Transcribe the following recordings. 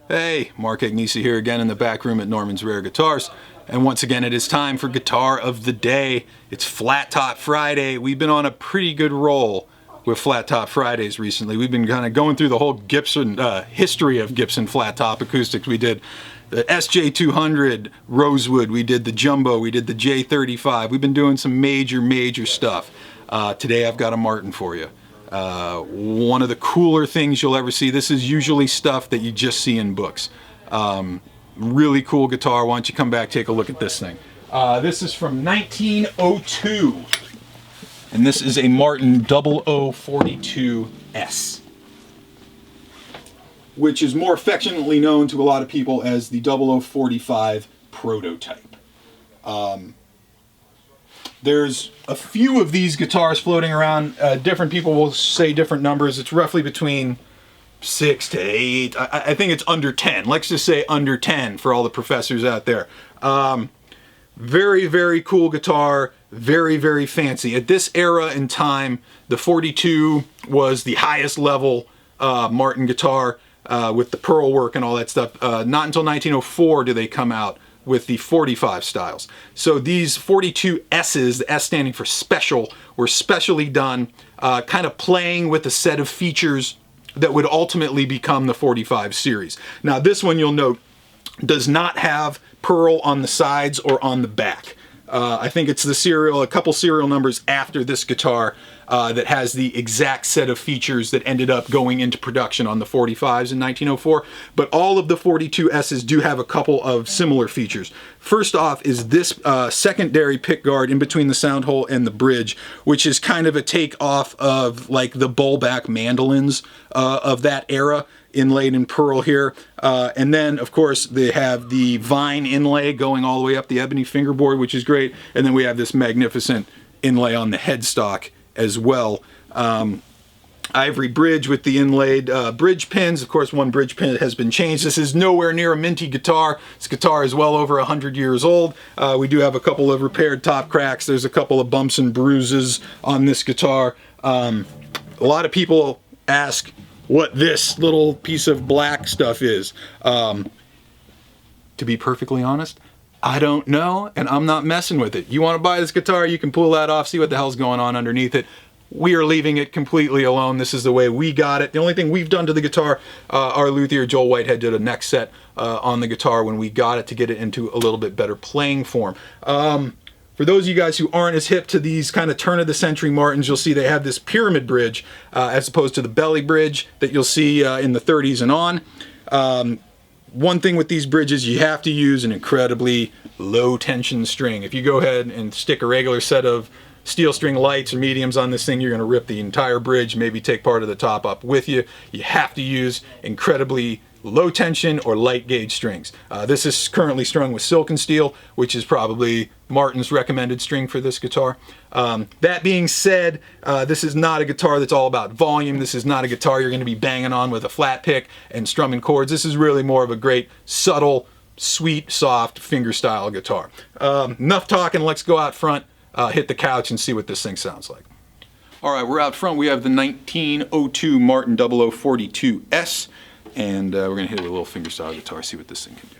Hey, Mark Agnesi here again in the back room at Norman's Rare Guitars. And once again, it is time for Guitar of the Day. It's Flat Top Friday. We've been on a pretty good roll with Flat Top Fridays recently. We've been kind of going through the whole Gibson history of Gibson flat top acoustics. We did the SJ200 Rosewood, we did the Jumbo, we did the J35. We've been doing some major stuff. Today I've got a Martin for you. One of the cooler things you'll ever see. This is usually stuff that you just see in books. Really cool guitar. Why don't you come back, take a look at this thing. This is from 1902. And this is a Martin 0042S, which is more affectionately known to a lot of people as the 0045 prototype. There's a few of these guitars floating around. Different people will say different numbers. It's roughly between 6 to 8. I think it's under 10. Let's just say under 10 for all the professors out there. Very cool guitar. Very fancy. At this era in time, the 42 was the highest level Martin guitar with the pearl work and all that stuff. Not until 1904 do they come out with the 45 styles. So these 42 S's, the S standing for special, were specially done, kind of playing with a set of features that would ultimately become the 45 series. Now this one, you'll note, does not have pearl on the sides or on the back. I think it's a couple serial numbers after this guitar that has the exact set of features that ended up going into production on the 45s in 1904. But all of the 42S's do have a couple of similar features. First off is this secondary pickguard in between the sound hole and the bridge, which is kind of a take off of like the bullback mandolins of that era, inlaid in pearl here. And then, of course, they have the vine inlay going all the way up the ebony fingerboard, which is great. And then we have this magnificent inlay on the headstock as well. Ivory bridge with the inlaid bridge pins. Of course, one bridge pin has been changed. This is nowhere near a minty guitar. This guitar is well over 100 years old. We do have a couple of repaired top cracks. There's a couple of bumps and bruises on this guitar. A lot of people ask what this little piece of black stuff is. To be perfectly honest, I don't know, and I'm not messing with it. You want to buy this guitar, you can pull that off, see what the hell's going on underneath it. We are leaving it completely alone. This is the way we got it. The only thing we've done to the guitar, our luthier Joel Whitehead did a neck set on the guitar when we got it to get it into a little bit better playing form. For those of you guys who aren't as hip to these kind of turn-of-the-century Martins, you'll see they have this pyramid bridge as opposed to the belly bridge that you'll see in the 30s and on. One thing with these bridges, you have to use an incredibly low-tension string. If you go ahead and stick a regular set of steel string lights or mediums on this thing, you're going to rip the entire bridge, maybe take part of the top up with you. You have to use incredibly low tension or light gauge strings. This is currently strung with silken steel, which is probably Martin's recommended string for this guitar. That being said, this is not a guitar that's all about volume. This is not a guitar you're going to be banging on with a flat pick and strumming chords. This is really more of a great, subtle, sweet, soft fingerstyle guitar. Enough talking, let's go out front, hit the couch and see what this thing sounds like. All right, we're out front. We have the 1902 Martin 0042S. And we're going to hit it with a little fingerstyle guitar, see what this thing can do.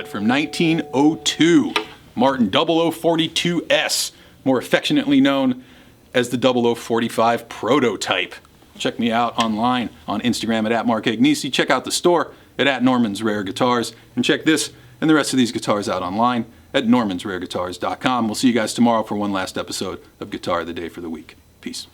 stud from 1902. Martin 0042S, more affectionately known as the 0045 prototype. Check me out online on Instagram at Mark Agnesi. Check out the store at Norman's Rare Guitars. And check this and the rest of these guitars out online at normansrareguitars.com. We'll see you guys tomorrow for one last episode of Guitar of the Day for the week. Peace.